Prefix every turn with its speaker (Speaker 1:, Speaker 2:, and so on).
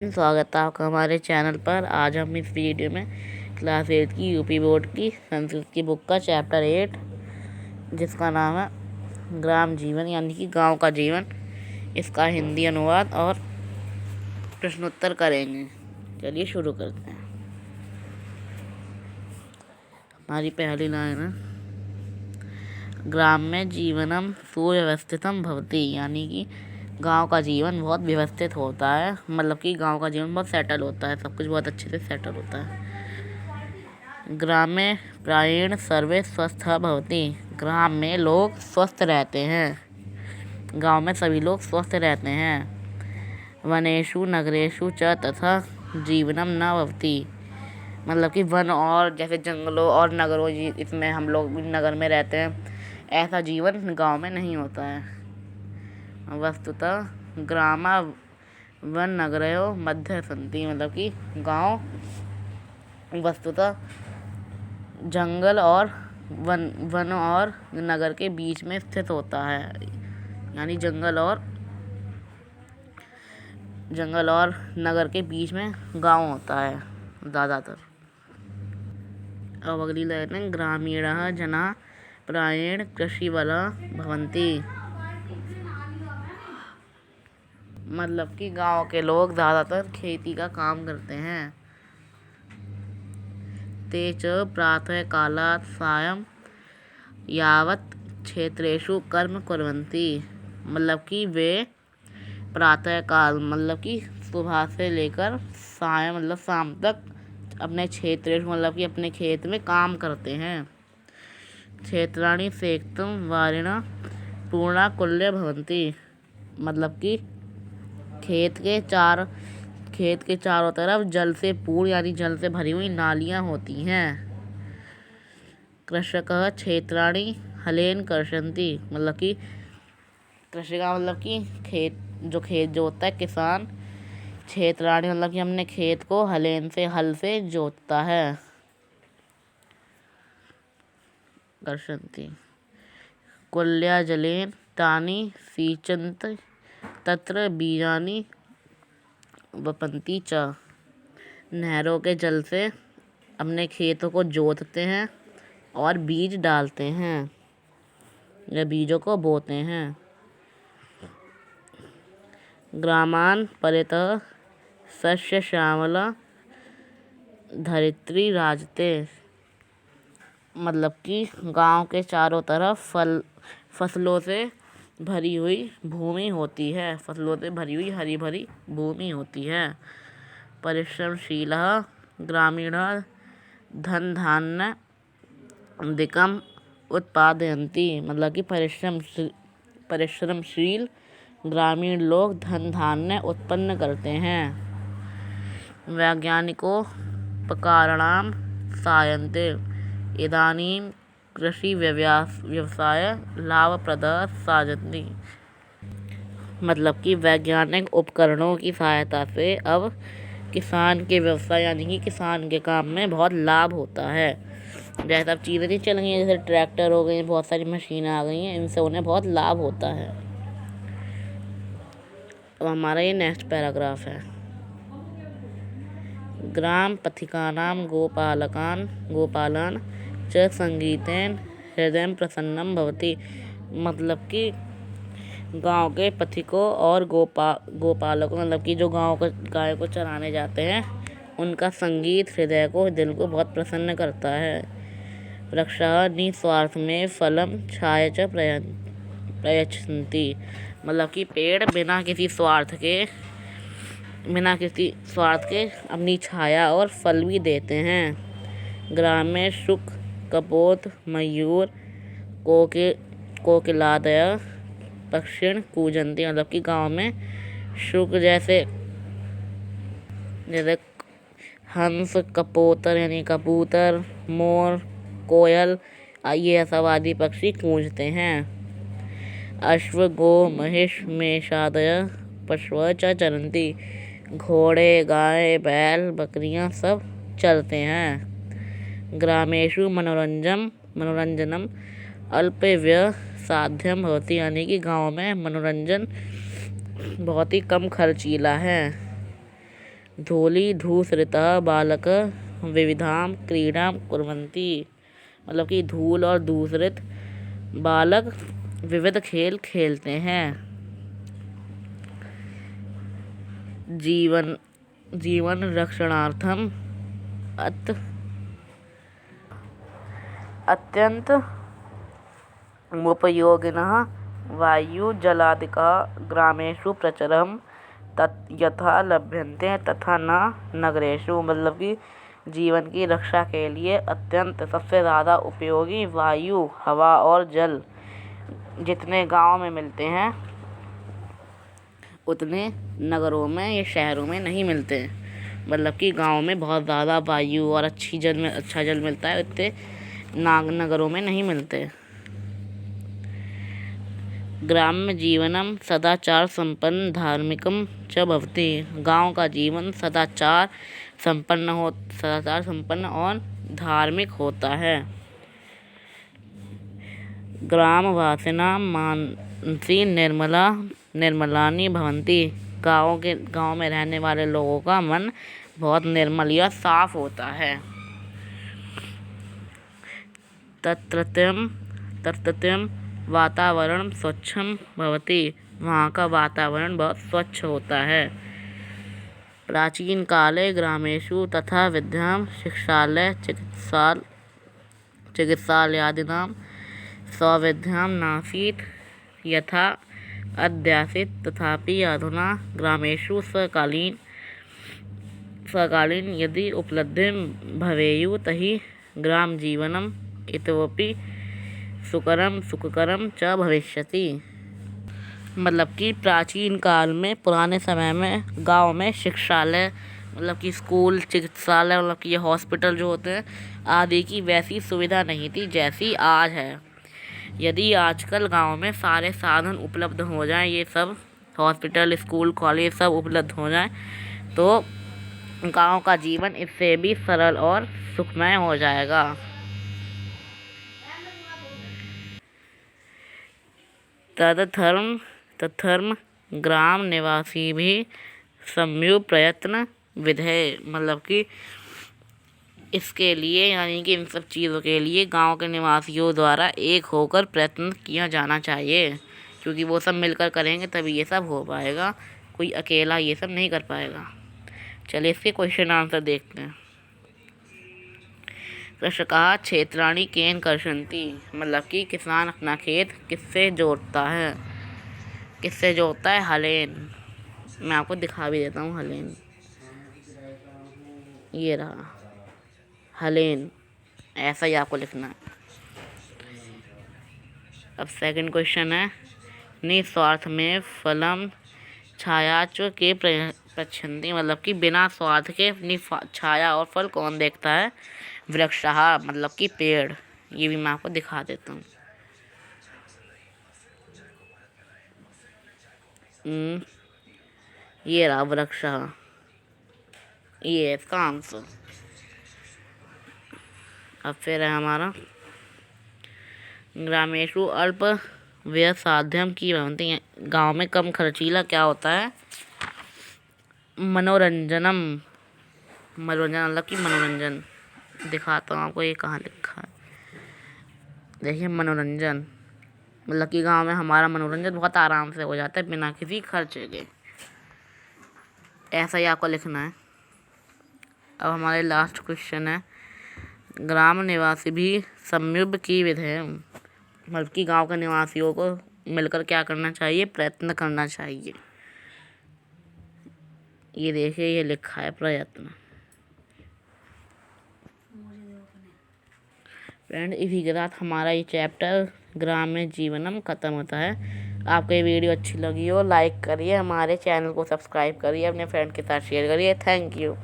Speaker 1: स्वागत है आपका हमारे चैनल पर। आज हम इस वीडियो में क्लास 8 की यूपी बोर्ड की संस्कृत की बुक का चैप्टर 8 जिसका नाम है ग्राम जीवन यानी कि गांव का जीवन, इसका हिंदी अनुवाद और प्रश्नोत्तर करेंगे। चलिए शुरू करते हैं। हमारी पहली लाइन है, ग्राम में जीवनम सुव्यवस्थितम भवति, यानी कि गांव का जीवन बहुत व्यवस्थित होता है। मतलब कि गांव का जीवन बहुत सेटल होता है, सब कुछ बहुत अच्छे से सेटल होता है। ग्रामे प्रायेण सर्वे स्वस्थः भवति, ग्राम में लोग स्वस्थ रहते हैं, गांव में सभी लोग स्वस्थ रहते हैं। वनेषु नगरेषु च तथा जीवनम न भवति, मतलब कि वन और जैसे जंगलों और नगरों इसमें हम लोग नगर में रहते हैं, ऐसा जीवन गांव में नहीं होता है। वस्तुतः ग्रामा वन नगरयोः मध्ये सन्ति, मतलब कि गांव वस्तुतः जंगल और वन और नगर के बीच में स्थित होता है, यानी जंगल और नगर के बीच में गांव होता है ज़्यादातर। अब अगली लाइन है, ग्रामीणाः जनाः प्रायेण कृषिवलाः भवन्ति, मतलब कि गांव के लोग ज़्यादातर खेती का काम करते हैं। ते च प्रातःकालात् सायं यावत् क्षेत्रेषु कर्म कुर्वन्ति, मतलब कि वे प्रातःकाल मतलब कि सुबह से लेकर सायं मतलब शाम तक अपने क्षेत्र मतलब कि अपने खेत में काम करते हैं। क्षेत्राणि सेक्तुं वारिणा पूर्णाकुल्य भवन्ति, मतलब कि खेत के चारों तरफ जल से पूर्ण यानी जल से भरी हुई नालियाँ होती हैं। कृषकः क्षेत्राणि हलेन कर्षन्ति, मतलब कि कृषिका मतलब कि खेत जोतता है किसान, क्षेत्राणि मतलब कि हमने खेत को हलेन से हल से जोतता है। कर्षन्ति कुल्या जलेन तानि सिंचन्ति तत्र बीजानि वपन्ति च, नहरों के जल से अपने खेतों को जोतते हैं और बीज डालते हैं या बीजों को बोते हैं। ग्रामान् परितः सस्य श्यामला धरित्री राजते, मतलब कि गांव के चारों तरफ फसलों से भरी हुई भूमि होती है, फसलों से भरी हुई हरी भरी भूमि होती है। परिश्रमशीलः ग्रामीणः धन धान्य अधिकम उत्पादयन्ति, मतलब कि परिश्रमशील ग्रामीण लोग धन धान्य उत्पन्न करते हैं। वैज्ञानिकोपकरणां सायन्ते, इदानीं कृषि व्यवसाय लाभप्रदः साजन्ति, मतलब कि वैज्ञानिक उपकरणों की सहायता से अब किसान के व्यवसाय यानी कि किसान के काम में बहुत लाभ होता है। जैसे अब चीज़ें नहीं चल गई हैं, जैसे ट्रैक्टर हो गए, बहुत सारी मशीनें आ गई हैं, इनसे उन्हें बहुत लाभ होता है। अब हमारा ये नेक्स्ट पैराग्राफ है, ग्राम पथिकानां गोपालान् च संगीतेन हृदय प्रसन्नम भवति, मतलब कि गांव के पथिकों और गोपालकों मतलब कि जो गाय को चराने जाते हैं, उनका संगीत हृदय को दिल को बहुत प्रसन्न करता है। वृक्षाः निस्वार्थ में फलम छाया च प्रयच्छन्ति, मतलब कि पेड़ बिना किसी स्वार्थ के अपनी छाया और फल भी देते हैं। ग्राम में शुक कपोत मयूर कोकिलादयः पक्षिण कूजन्ति, मतलब कि गांव में शुक जैसे हंस, कपोतर यानी कबूतर, मोर, कोयल, ये सब आदि पक्षी कूजते हैं। अश्व गो महिष मेषादयः पशवः च चरन्ति, घोड़े गाय बैल बकरियां सब चलते हैं। ग्रामेषु मनोरंजनम अल्पव्यय साध्यम भवति, यानी कि गांव में मनोरंजन बहुत ही कम खर्चीला है। धूली धूसरितः बालक विविधां क्रीडां कुर्वन्ति। मतलब कि धूल और धूसरित बालक विविध खेल खेलते हैं। जीवन रक्षणार्थम अत्यंत उपयोगिनः वायुजलादिकाः ग्रामेषु प्रचुरं यथा लभ्यन्ते तथा न नगरेषु। मतलब कि जीवन की रक्षा के लिए अत्यंत सबसे ज़्यादा उपयोगी वायु, हवा और जल जितने गांव में मिलते हैं उतने नगरों में या शहरों में नहीं मिलते। मतलब कि गांव में बहुत ज़्यादा वायु और अच्छा जल मिलता है, इतने नगरों में नहीं मिलते। ग्राम्य जीवनम सदाचार संपन्न धार्मिकम च भवति। गांव का जीवन सदाचार संपन्न और धार्मिक होता है। ग्रामवासिनां मनसि निर्मलानि भवन्ति। गांव में रहने वाले लोगों का मन बहुत निर्मल या साफ होता है। तत्रत्यं वातावरण स्वच्छं भवति। वहाँ का वातावरण बहुत स्वच्छ होता है। प्राचीन काले ग्रामेषु तथा विद्यां शिक्षालय चिकित्सालयादीनां सौविध्यं नासीत् यथा अद्यासीत्। तथापि अधुना ग्रामेषु समकालीन यदि उपलब्धिं भवेयुः तर्हि ग्रामजीवनम् इतोपि सुखकरं च भविष्यति। मतलब कि प्राचीन काल में, पुराने समय में गांव में शिक्षालय मतलब कि स्कूल, चिकित्सालय मतलब कि ये हॉस्पिटल जो होते हैं आदि की वैसी सुविधा नहीं थी जैसी आज है। यदि आजकल गांव में सारे साधन उपलब्ध हो जाएं, ये सब हॉस्पिटल, स्कूल, कॉलेज सब उपलब्ध हो जाएं, तो गांव का जीवन इससे भी सरल और सुखमय हो जाएगा। तदर्थं ग्राम निवासी भी संयुक्त प्रयत्न विधेय। मतलब कि इसके लिए यानी कि इन सब चीज़ों के लिए गांव के निवासियों द्वारा एक होकर प्रयत्न किया जाना चाहिए, क्योंकि वो सब मिलकर करेंगे तभी ये सब हो पाएगा। कोई अकेला ये सब नहीं कर पाएगा। चलिए इसके क्वेश्चन आंसर देखते हैं। कृषकाः क्षेत्राणि केन कर्षन्ति। मतलब कि किसान अपना खेत किससे जोतता है? हलेन। मैं आपको दिखा भी देता हूँ हलेन। ये रहा हलेन, ऐसा ही आपको लिखना है। अब सेकंड क्वेश्चन है, निस्वार्थ में फलम छायाच के प्रच्छन्ति। मतलब कि बिना स्वार्थ के अपनी छाया और फल कौन देखता है? वृक्षः, मतलब कि पेड़। ये भी मैं आपको दिखा देता हूँ। ये रहा वृक्षः, ये है इसका आंसर। अब फिर है हमारा ग्रामेषु अल्प व्यय साध्यम की भवन्ति। गाँव में कम खर्चीला क्या होता है? मनोरंजन मतलब कि मनोरंजन। दिखाता हूँ आपको, ये कहाँ लिखा है, देखिए मनोरंजन। मतलब कि गांव में हमारा मनोरंजन बहुत आराम से हो जाता है बिना किसी खर्चे के। ऐसा ही आपको लिखना है। अब हमारे लास्ट क्वेश्चन है, ग्राम निवासी भी संयुक्त की विधेय। मतलब कि गांव के निवासियों को मिलकर क्या करना चाहिए? प्रयत्न करना चाहिए। ये देखिए, ये लिखा है प्रयत्न। फ्रेंड, इसी के साथ हमारा ये चैप्टर ग्राम्य जीवनम ख़त्म होता है। आपको ये वीडियो अच्छी लगी हो लाइक करिए, हमारे चैनल को सब्सक्राइब करिए, अपने फ्रेंड के साथ शेयर करिए। Thank you.